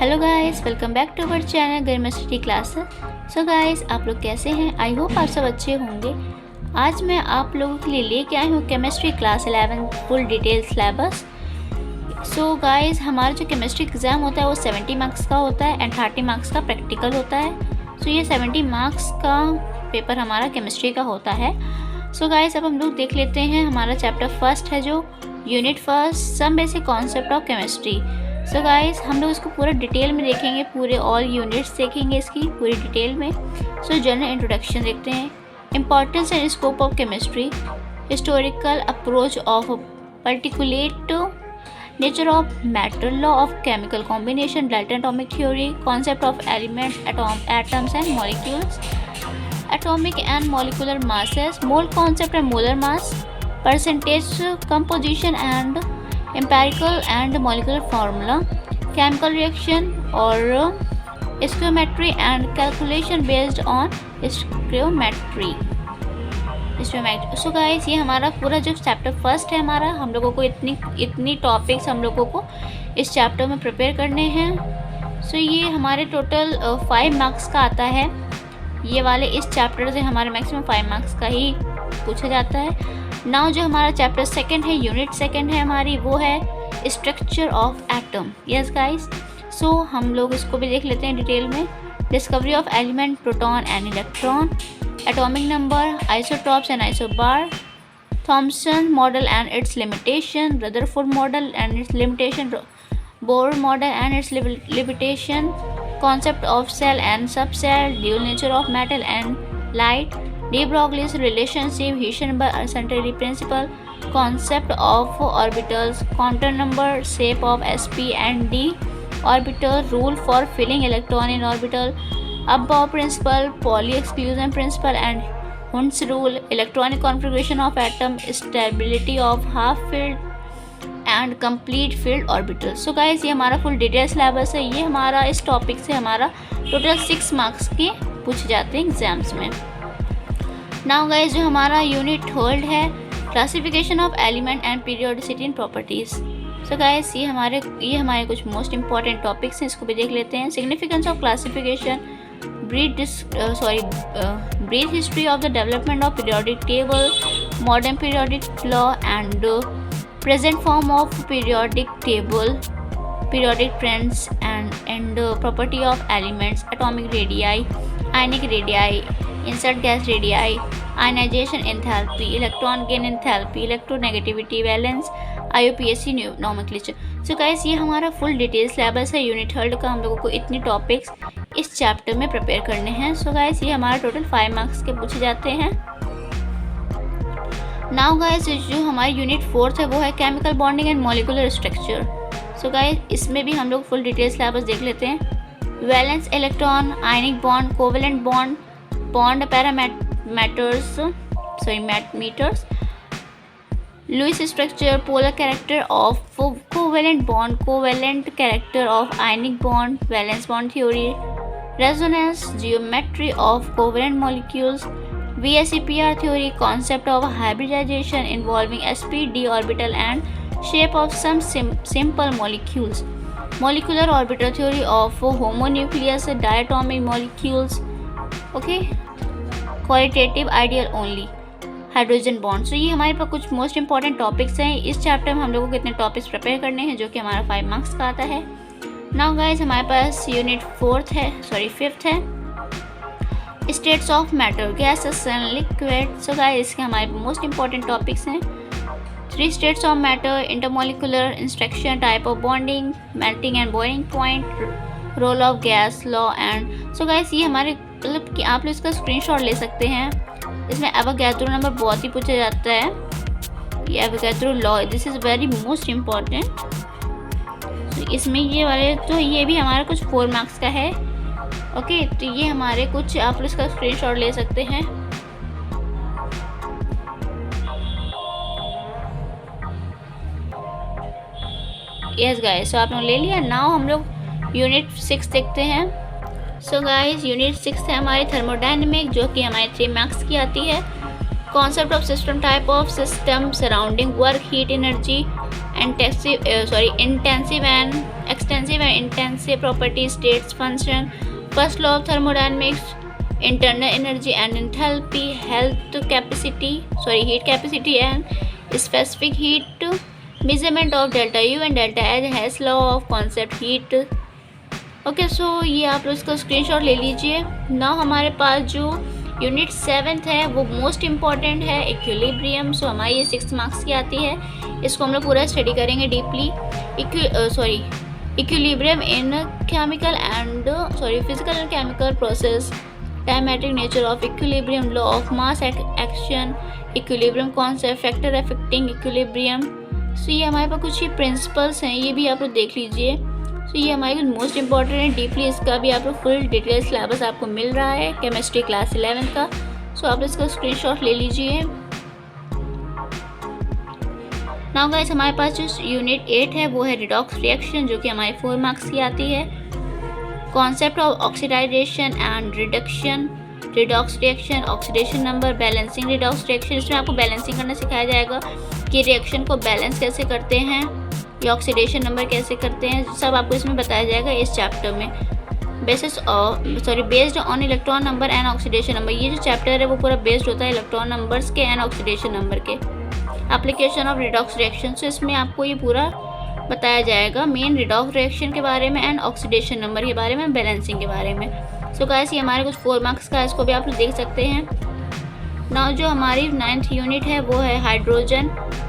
Hello guys, welcome back to our channel chemistry classes. So guys, आप लोग कैसे हैं? आई होप आप सब अच्छे होंगे। आज मैं आप लोगों के लिए लेके आई हूँ chemistry class 11 full detail syllabus. So guys, हमारा जो केमिस्ट्री एग्ज़ाम होता है वो 70 मार्क्स का होता है एंड 30 मार्क्स का प्रैक्टिकल होता है। सो ये 70 मार्क्स का पेपर हमारा केमिस्ट्री का होता है। सो गाइस, अब हम लोग देख लेते हैं हमारा चैप्टर फर्स्ट है जो unit first, some basic concept of chemistry. So guys, हम लोग इसको पूरा डिटेल में देखेंगे, पूरे ऑल यूनिट्स देखेंगे इसकी पूरी डिटेल में। सो जनरल इंट्रोडक्शन देखते हैं। Importance and scope of chemistry, historical approach of particulate nature of matter, law of chemical combination, Dalton atomic theory, concept of element, atoms and molecules, atomic and molecular masses, mole concept and molar mass, percentage composition and empirical and molecular formula, chemical reaction or stoichiometry and calculation based on stoichiometry। So guys, ये हमारा पूरा जो chapter first है हमारा, हम लोगों को इतनी टॉपिक्स हम लोगों को इस चैप्टर में प्रिपेयर करने हैं। सो ये हमारे टोटल 5 मार्क्स का आता है। ये वाले इस चैप्टर से हमारे मैक्सिमम 5 मार्क्स का ही पूछा जाता है। नाउ जो हमारा चैप्टर सेकंड है, यूनिट सेकंड है हमारी, वो है structure of atom. Yes guys, so हम लोग इसको भी देख लेते हैं डिटेल में। Discovery of element, proton and electron, atomic number, isotopes and isobar, Thomson model and its limitation, Rutherford model and its limitation, Bohr model and its limitation, concept of cell and subcell, dual nature of metal and light, de Broglie's relationship, Heisenberg principle, concept of orbitals, quantum number, shape of sp and d orbital, rule for filling electron in orbital, Above principle, Pauli exclusion principle and Hund's rule, electronic configuration of atom, stability of half filled and complete filled orbital. So guys, ये हमारा full detail syllabus है। ये हमारा इस topic से हमारा total 6 marks के पूछे जाते हैं एग्जाम्स में। नाउ गाइस, जो हमारा यूनिट थर्ड है, classification of element and periodicity in properties. So guys, ये हमारे कुछ मोस्ट इंपॉर्टेंट टॉपिक्स हैं, इसको भी देख लेते हैं। Significance of classification, brief history of the development of periodic table, modern periodic law and present form of periodic table, periodic trends and property of elements, atomic radii, ionic radii, insert gas radii, ionization enthalpy, electron gain enthalpy, electronegativity, valence, IUPAC nomenclature। So guys, ये हमारा full detail syllabus है unit third का। हम लोगों को इतनी topics इस chapter में प्रिपेयर करने हैं। सो गाइस, ये हमारा टोटल 5 मार्क्स के पूछे जाते हैं। नाउ गाइस, जो हमारी यूनिट फोर्थ है वो है chemical bonding and molecular structure. So guys, इसमें भी हम लोग फुल डिटेल सिलेबस देख लेते हैं। Valence electron, ionic bond, covalent bond, bond parameters, Lewis structure, polar character of covalent bond, covalent character of ionic bond, valence bond theory, resonance geometry of covalent molecules, VSEPR theory, concept of hybridization involving sp, d orbital and shape of some simple molecules, molecular orbital theory of homonucleus diatomic molecules, okay, qualitative ideal only, hydrogen bond. So ये हमारे पास कुछ most important topics हैं। इस chapter में हम लोगों को कितने टॉपिक्स प्रिपेयर करने हैं जो कि हमारा 5 मार्क्स का आता है। नाउ गाइस, हमारे पास यूनिट फिफ्थ है, states of matter, gases and liquid. So guys, इसके हमारे मोस्ट इंपॉर्टेंट टॉपिक्स हैं। 3 states of matter, intermolecular instruction, type of bonding, melting and boiling point, role of gas law and. So guys, ये हमारे मतलब कि आप लोग इसका स्क्रीनशॉट ले सकते हैं। इसमें एवोगैड्रो नंबर बहुत ही पूछा जाता है। ये Avogadro law, this is very most important. इसमें ये वाले तो ये भी हमारा कुछ 4 मार्क्स का है। ओके, तो ये हमारे कुछ आप लोग इसका स्क्रीनशॉट ले सकते हैं। यस गाइस, तो आप लोग ले लिया। नाउ हम लोग यूनिट 6 देखते हैं। सो गाइस, यूनिट 6 है हमारी थर्मोडायनेमिक, जो कि हमारे 3 मार्क्स की आती है। concept of system, type of system, surrounding work, heat, energy, intensive and extensive and intensive properties, states, function, first law of thermodynamics, internal energy and enthalpy, heat capacity and specific heat, measurement of delta U and delta H, Hess law of concept heat. Okay so ये आप लोग इसका screenshot ले लीजिए। ना हमारे पास जो unit 7th है वो मोस्ट इम्पॉर्टेंट है, इक्विलिब्रियम। सो हमारी ये 6 मार्क्स की आती है, इसको हम लोग पूरा स्टडी करेंगे deeply. Equilibrium in physical and chemical process, dynamic nature of equilibrium, law of mass action, equilibrium concept, factor affecting equilibrium. So ये हमारे पास कुछ ही प्रिंसिपल्स हैं, ये भी आप लोग देख लीजिए। सो ये हमारे मोस्ट इंपॉर्टेंट है, डीपली इसका भी आप लोग फुल डिटेल सिलेबस आपको मिल रहा है केमिस्ट्री क्लास 11 का। सो आप इसका स्क्रीनशॉट ले लीजिए। नाउ गाइस हमारे पास जो यूनिट 8 है वो है रिडॉक्स रिएक्शन, जो कि हमारे 4 मार्क्स की आती है। Concept of oxidisation and reduction, redox reaction, oxidation number, balancing redox reaction. इसमें आपको बैलेंसिंग करना सिखाया जाएगा कि रिएक्शन को बैलेंस कैसे करते हैं, या ऑक्सीडेशन नंबर कैसे करते हैं, सब आपको इसमें बताया जाएगा इस चैप्टर में। Based on electron number and oxidation number. ये जो चैप्टर है वो पूरा बेस्ड होता है इलेक्ट्रॉन नंबर्स के एंड ऑक्सीडेशन नंबर के। एप्लीकेशन ऑफ रिडॉक्स रिएक्शन, तो इसमें आपको ये पूरा बताया जाएगा मेन रिडॉक्स रिएक्शन के बारे में एंड ऑक्सीडेशन नंबर के बारे में, बैलेंसिंग के बारे में। सो गाइस ये हमारे कुछ 4 मार्क्स का है, इसको भी आप लोग देख सकते हैं। नाउ जो हमारी 9th यूनिट है वो है hydrogen,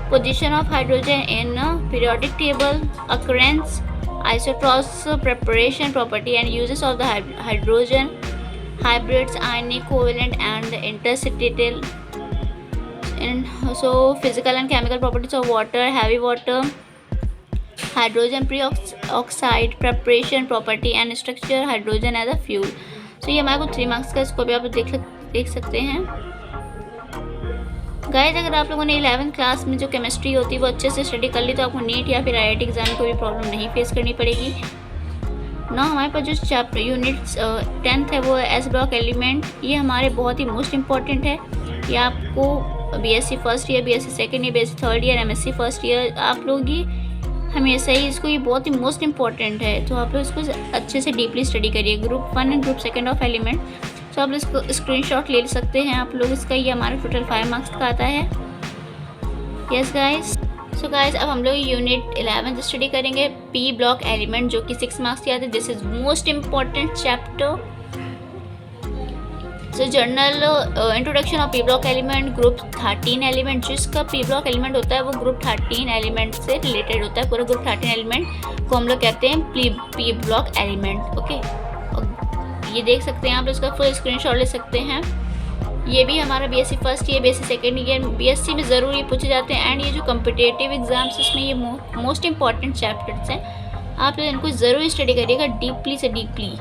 position of hydrogen in periodic table, occurrence, isotopes, preparation, property and uses of the hydrogen, hydrides, ionic, covalent and interstitial, so physical and chemical properties of water, heavy water, hydrogen peroxide, preparation, property and structure, hydrogen as a fuel. So ये हमारे को 3 marks का, इसको भी आप देख सकते हैं। गाइस अगर आप लोगों ने 11th क्लास में जो केमिस्ट्री होती है वो अच्छे से स्टडी कर ली तो आपको नीट या फिर IIT एग्जाम में कोई प्रॉब्लम नहीं फेस करनी पड़ेगी ना। हमारे पास जो चैप्टर यूनिट 10th है वो है एस ब्लॉक एलिमेंट। ये हमारे बहुत ही मोस्ट इम्पॉर्टेंट है। ये आपको BSc first year, BSc second year, BSc third year, MSc first year आप लोग ही हमेशा ही इसको, ये बहुत ही मोस्ट इम्पॉर्टेंट है। तो आप लोग इसको अच्छे से डीपली स्टडी करिए। Group 1 and group 2 of element. तो आप इसको स्क्रीनशॉट ले सकते हैं आप लोग इसका। ये हमारा टोटल 5 मार्क्स का आता है। यस गाइस, सो गाइस अब हम लोग यूनिट 11 स्टडी करेंगे पी ब्लॉक एलिमेंट, जो कि 6 मार्क्स की आते हैं। This is most important chapter. So journal introduction of P block element, group 13 element. जिसका पी ब्लॉक एलिमेंट होता है वो ग्रुप 13 एलिमेंट से रिलेटेड होता है। पूरा ग्रुप 13 एलिमेंट को हम लोग कहते हैं पी ब्लॉक एलिमेंट। ओके, ये देख सकते हैं आप, इसका फुल स्क्रीनशॉट ले सकते हैं। ये भी हमारा BSc first year, BSc second year, BSc में ज़रूर ये पूछे जाते हैं। एंड ये जो कम्पिटेटिव एग्जाम्स इसमें ये मोस्ट इंपॉर्टेंट चैप्टर्स हैं। आप लोग इनको ज़रूर स्टडी करिएगा डीपली से डीपली।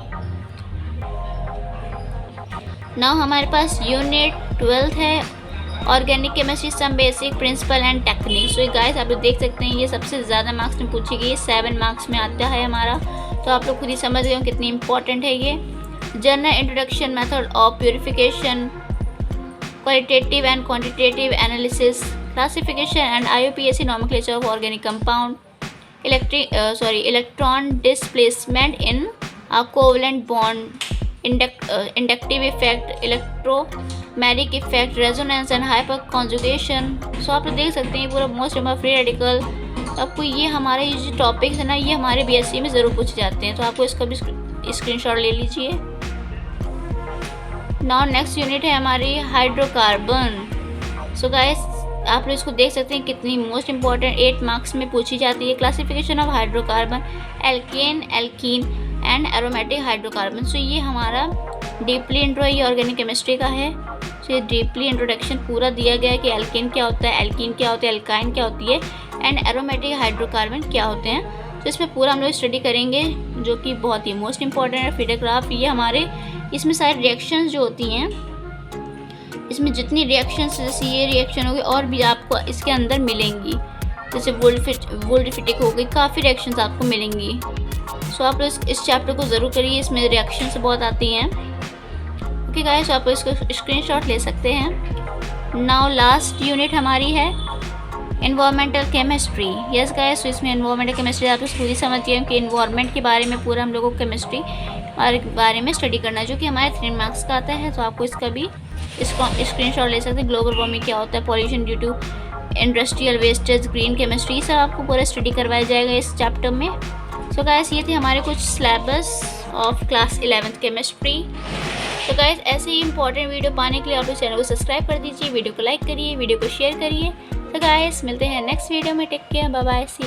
नाउ हमारे पास यूनिट 12 है organic chemistry, some basic principle and technique. So guys आप लोग देख सकते हैं ये सबसे ज़्यादा मार्क्स में पूछी गई, 7 मार्क्स में आता है हमारा। तो आप लोग खुद ही समझ गए हो कितनी इंपॉर्टेंट है ये। General introduction, method of purification, qualitative and quantitative analysis, classification and IUPAC nomenclature of organic compound, electron displacement in a covalent bond, inductive effect, electromagnetic effect, resonance and hyperconjugation. So आप लोग देख सकते हैं पूरा most important free radical. आपको ये हमारे ये जो टॉपिक्स है ना, ये हमारे BSc में ज़रूर पूछे जाते हैं। तो आपको इसका भी स्क्रीनशॉट ले लीजिए। नाउ नेक्स्ट यूनिट है हमारी हाइड्रोकार्बन। सो गाइस आप लोग इसको देख सकते हैं कितनी मोस्ट इंपॉर्टेंट 8 मार्क्स में पूछी जाती है। Classification of hydrocarbon, alkane, alkene and aromatic hydrocarbon. So ये हमारा डीपली इंट्रो है, ये ऑर्गेनिक केमिस्ट्री का है। सो ये डीपली इंट्रोडक्शन पूरा दिया गया है कि एल्केन क्या होता है, एल्कीन क्या होता है, एल्काइन क्या होती है एंड एरोमेटिक हाइड्रोकार्बन क्या होते हैं। तो इसमें पूरा हम लोग स्टडी करेंगे, जो कि बहुत ही मोस्ट इंपॉर्टेंट है। फिटोग्राफ, ये हमारे इसमें सारी रिएक्शंस जो होती हैं, इसमें जितनी रिएक्शंस, जैसे ये रिएक्शन होगी और भी आपको इसके अंदर मिलेंगी, जैसे वोल्डिफिटिक हो गई, काफ़ी रिएक्शंस आपको मिलेंगी। सो आप लोग इस चैप्टर को ज़रूर करिए, इसमें रिएक्शंस बहुत आती हैं। ओके गाइस, आप इसको स्क्रीनशॉट ले सकते हैं। नाउ लास्ट यूनिट हमारी है एनवायरमेंटल केमिस्ट्री। यस गाइस, तो इसमें एनवायरमेंटल केमिस्ट्री आप खुद ही समझिए कि एनवायरमेंट के बारे में पूरा हम लोगों को केमिस्ट्री और बारे में स्टडी करना है, जो कि हमारे 3 मार्क्स का आता है। तो आपको इसका भी स्क्रीनशॉट ले सकते हैं। ग्लोबल वार्मिंग क्या होता है, pollution due to industrial wastage, green chemistry, सब आपको पूरा स्टडी करवाया जाएगा इस चैप्टर में। सो गाइस, ये थे हमारे कुछ syllabus of class 11th chemistry. तो गाइस, ऐसे ही इंपॉर्टेंट वीडियो पाने के लिए आप लोग चैनल को सब्सक्राइब कर दीजिए, वीडियो को लाइक करिए, वीडियो को शेयर करिए। तो गाइस, मिलते हैं नेक्स्ट वीडियो में। टेक केयर, बाय बाय, सी।